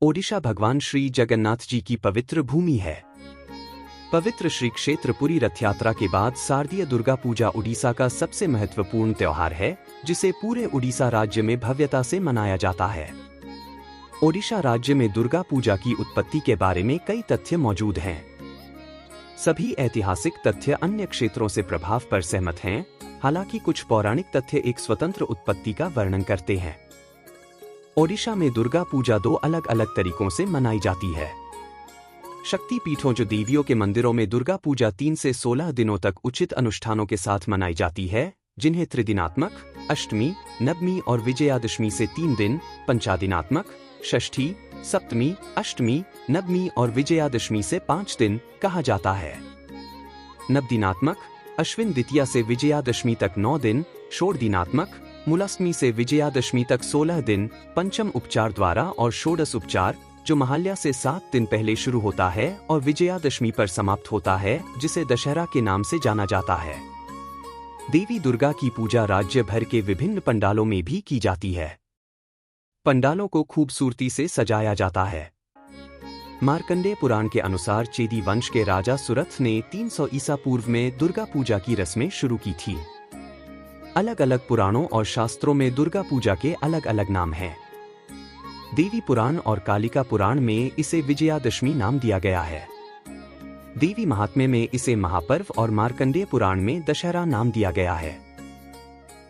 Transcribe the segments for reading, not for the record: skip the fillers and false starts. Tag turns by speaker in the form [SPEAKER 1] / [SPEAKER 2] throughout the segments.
[SPEAKER 1] ओडिशा भगवान श्री जगन्नाथ जी की पवित्र भूमि है। पवित्र श्री क्षेत्र पुरी रथ यात्रा के बाद शारदीय दुर्गा पूजा उड़ीसा का सबसे महत्वपूर्ण त्योहार है, जिसे पूरे उड़ीसा राज्य में भव्यता से मनाया जाता है। ओडिशा राज्य में दुर्गा पूजा की उत्पत्ति के बारे में कई तथ्य मौजूद हैं। सभी ऐतिहासिक तथ्य अन्य क्षेत्रों से प्रभाव पर सहमत हैं, हालांकि कुछ पौराणिक तथ्य एक स्वतंत्र उत्पत्ति का वर्णन करते हैं। ओडिशा में दुर्गा पूजा दो अलग अलग तरीकों से मनाई जाती है। शक्ति पीठों जो देवियों के मंदिरों में दुर्गा पूजा 3 से 16 दिनों तक उचित अनुष्ठानों के साथ मनाई जाती है, जिन्हें त्रिदिनात्मक, अष्टमी, नवमी और विजयादशमी से 3 दिन, पंचादिनात्मक, षष्ठी, सप्तमी, अष्टमी, नवमी और विजयादशमी से 5 दिन कहा जाता है। नवदिनात्मक, अश्विन द्वितीया से विजयादशमी तक 9 दिन, षोडदिनात्मक, मूलाष्टमी से विजयादशमी तक 16 दिन, पंचम उपचार द्वारा और षोडश उपचार जो महाल्या से 7 दिन पहले शुरू होता है और विजयादशमी पर समाप्त होता है, जिसे दशहरा के नाम से जाना जाता है। देवी दुर्गा की पूजा राज्य भर के विभिन्न पंडालों में भी की जाती है। पंडालों को खूबसूरती से सजाया जाता है। मार्कंडेय पुराण के अनुसार चेदी वंश के राजा सुरथ ने 300 ईसा पूर्व में दुर्गा पूजा की रस्में शुरू की थी। अलग अलग पुराणों और शास्त्रों में दुर्गा पूजा के अलग अलग नाम हैं। देवी पुराण और कालिका पुराण में इसे विजयादशमी नाम दिया गया है। देवी महात्म्य में इसे महापर्व और मार्कंडेय पुराण में दशहरा नाम दिया गया है।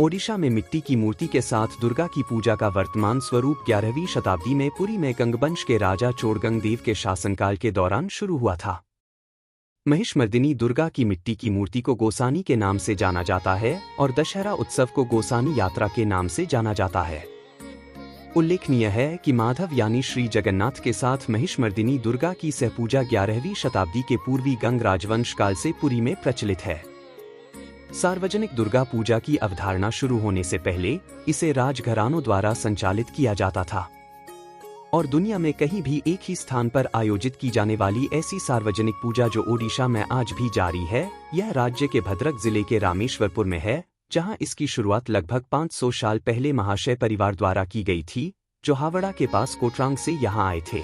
[SPEAKER 1] ओडिशा में मिट्टी की मूर्ति के साथ दुर्गा की पूजा का वर्तमान स्वरूप 11वीं शताब्दी में पुरी में गंगवंश के राजा चोड़गंग देव के शासनकाल के दौरान शुरू हुआ था। महिषमर्दिनी दुर्गा की मिट्टी की मूर्ति को गोसानी के नाम से जाना जाता है और दशहरा उत्सव को गोसानी यात्रा के नाम से जाना जाता है। उल्लेखनीय है कि माधव यानी श्री जगन्नाथ के साथ महिषमर्दिनी दुर्गा की सहपूजा 11वीं शताब्दी के पूर्वी गंग राजवंश काल से पुरी में प्रचलित है। सार्वजनिक दुर्गा पूजा की अवधारणा शुरू होने से पहले इसे राजघरानों द्वारा संचालित किया जाता था और दुनिया में कहीं भी एक ही स्थान पर आयोजित की जाने वाली ऐसी सार्वजनिक पूजा जो ओडिशा में आज भी जारी है, यह राज्य के भद्रक जिले के रामेश्वरपुर में है, जहां इसकी शुरुआत लगभग 500 साल पहले महाशय परिवार द्वारा की गई थी, जो हावड़ा के पास कोट्रांग से यहां आए थे।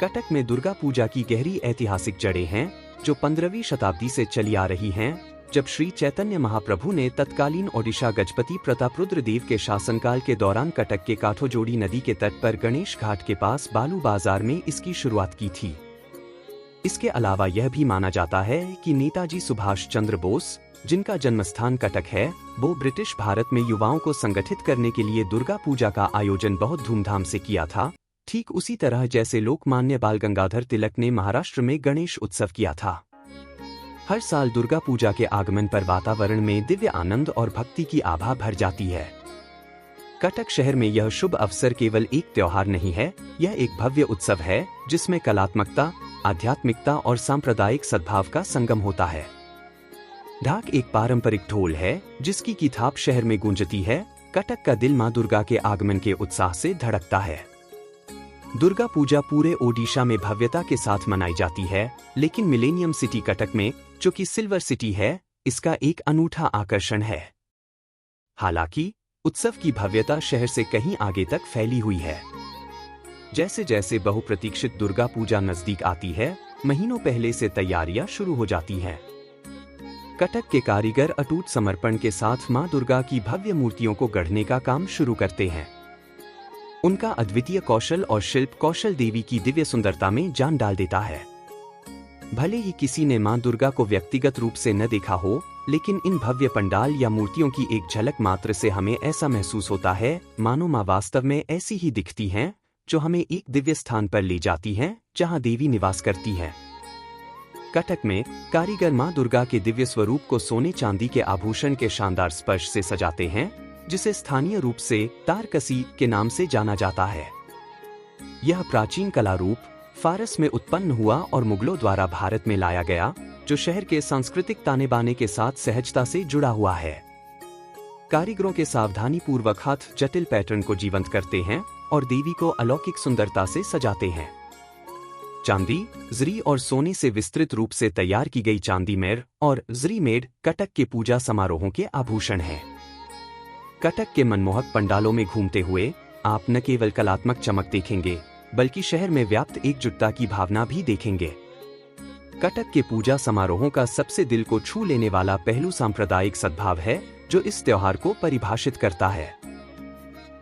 [SPEAKER 1] कटक में दुर्गा पूजा की गहरी ऐतिहासिक जड़ें हैं, जो 15वीं शताब्दी से चली आ रही हैं, जब श्री चैतन्य महाप्रभु ने तत्कालीन ओडिशा गजपति प्रतापरुद्र देव के शासनकाल के दौरान कटक के काठोजोड़ी नदी के तट पर गणेश घाट के पास बालू बाजार में इसकी शुरुआत की थी। इसके अलावा यह भी माना जाता है कि नेताजी सुभाष चंद्र बोस, जिनका जन्मस्थान कटक है, वो ब्रिटिश भारत में युवाओं को संगठित करने के लिए दुर्गा पूजा का आयोजन बहुत धूमधाम से किया था, ठीक उसी तरह जैसे लोकमान्य बाल गंगाधर तिलक ने महाराष्ट्र में गणेश उत्सव किया था। हर साल दुर्गा पूजा के आगमन पर वातावरण में दिव्य आनंद और भक्ति की आभा भर जाती है। कटक शहर में यह शुभ अवसर केवल एक त्योहार नहीं है, यह एक भव्य उत्सव है जिसमें कलात्मकता, आध्यात्मिकता और सांप्रदायिक सद्भाव का संगम होता है। ढाक एक पारंपरिक ढोल है जिसकी की थाप शहर में गूंजती है। कटक का दिल मां दुर्गा के आगमन के उत्साह से धड़कता है। दुर्गा पूजा पूरे ओडिशा में भव्यता के साथ मनाई जाती है, लेकिन मिलेनियम सिटी कटक में, जो कि सिल्वर सिटी है, इसका एक अनूठा आकर्षण है। हालांकि उत्सव की भव्यता शहर से कहीं आगे तक फैली हुई है। जैसे जैसे बहुप्रतीक्षित दुर्गा पूजा नजदीक आती है, महीनों पहले से तैयारियां शुरू हो जाती हैं। कटक के कारीगर अटूट समर्पण के साथ मां दुर्गा की भव्य मूर्तियों को गढ़ने का काम शुरू करते हैं। उनका अद्वितीय कौशल और शिल्प कौशल देवी की दिव्य सुंदरता में जान डाल देता है। भले ही किसी ने मां दुर्गा को व्यक्तिगत रूप से न देखा हो, लेकिन इन भव्य पंडाल या मूर्तियों की एक झलक मात्र से हमें ऐसा महसूस होता है मानो मां वास्तव में ऐसी ही दिखती हैं, जो हमें एक दिव्य स्थान पर ले जाती हैं, जहां देवी निवास करती हैं। कटक में कारीगर मां दुर्गा के दिव्य स्वरूप को सोने चांदी के आभूषण के शानदार स्पर्श से सजाते हैं, जिसे स्थानीय रूप से तारकसी के नाम से जाना जाता है। यह प्राचीन कला रूप फारस में उत्पन्न हुआ और मुगलों द्वारा भारत में लाया गया, जो शहर के सांस्कृतिक ताने बाने के साथ सहजता से जुड़ा हुआ है। कारीगरों के सावधानी पूर्वक हाथ जटिल पैटर्न को जीवंत करते हैं और देवी को अलौकिक सुंदरता से सजाते हैं। चांदी, जरी और सोने से विस्तृत रूप से तैयार की गई चांदी मेड़ और जरी मेड़ कटक के पूजा समारोहों के आभूषण हैं। कटक के मनमोहक पंडालों में घूमते हुए आप न केवल कलात्मक चमक देखेंगे, बल्कि शहर में व्याप्त एकजुटता की भावना भी देखेंगे। कटक के पूजा समारोहों का सबसे दिल को छू लेने वाला पहलू सांप्रदायिक सद्भाव है, जो इस त्योहार को परिभाषित करता है।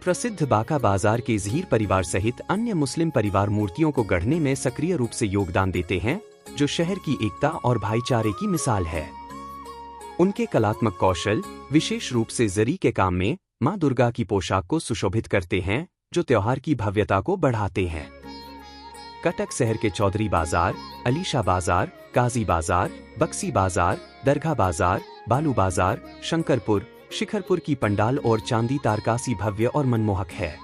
[SPEAKER 1] प्रसिद्ध बाका बाजार के ज़हीर परिवार सहित अन्य मुस्लिम परिवार मूर्तियों को गढ़ने में सक्रिय रूप से योगदान देते हैं, जो शहर की एकता और भाईचारे की मिसाल है। उनके कलात्मक कौशल, विशेष रूप से जरी के काम में, मां दुर्गा की पोशाक को सुशोभित करते हैं, जो त्योहार की भव्यता को बढ़ाते हैं। कटक शहर के चौधरी बाजार, अलीशा बाजार, काजी बाजार, बक्सी बाजार, दरगाह बाजार, बालू बाजार, शंकरपुर, शिखरपुर की पंडाल और चांदी तारकासी भव्य और मनमोहक है।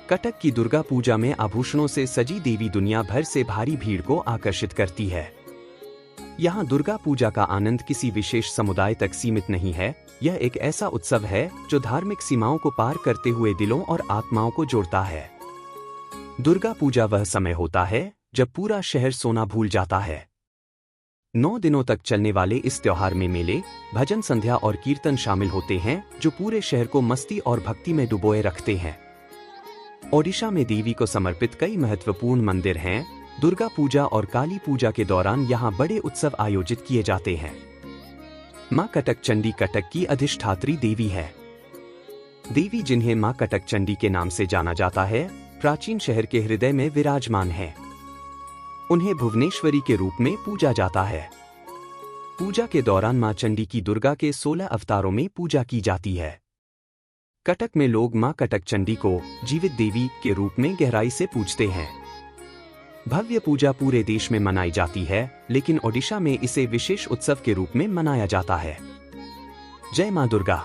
[SPEAKER 1] कटक की दुर्गा पूजा में आभूषणों से सजी देवी दुनिया भर से भारी भीड़ को आकर्षित करती है। यहाँ दुर्गा पूजा का आनंद किसी विशेष समुदाय तक सीमित नहीं है, यह एक ऐसा उत्सव है जो धार्मिक सीमाओं को पार करते हुए दिलों और आत्माओं को जोड़ता है। दुर्गा पूजा वह समय होता है जब पूरा शहर सोना भूल जाता है। 9 दिनों तक चलने वाले इस त्योहार में मेले, भजन संध्या और कीर्तन शामिल होते हैं, जो पूरे शहर को मस्ती और भक्ति में डुबोए रखते हैं। ओडिशा में देवी को समर्पित कई महत्वपूर्ण मंदिर हैं। दुर्गा पूजा और काली पूजा के दौरान यहाँ बड़े उत्सव आयोजित किए जाते हैं। मां कटक चंडी कटक की अधिष्ठात्री देवी है। देवी, जिन्हें मां कटक चंडी के नाम से जाना जाता है, प्राचीन शहर के हृदय में विराजमान है। उन्हें भुवनेश्वरी के रूप में पूजा जाता है। पूजा के दौरान मां चंडी की दुर्गा के 16 अवतारों में पूजा की जाती है। कटक में लोग मां कटक चंडी को जीवित देवी के रूप में गहराई से पूजते हैं। भव्य पूजा पूरे देश में मनाई जाती है, लेकिन ओडिशा में इसे विशेष उत्सव के रूप में मनाया जाता है। जय मां दुर्गा।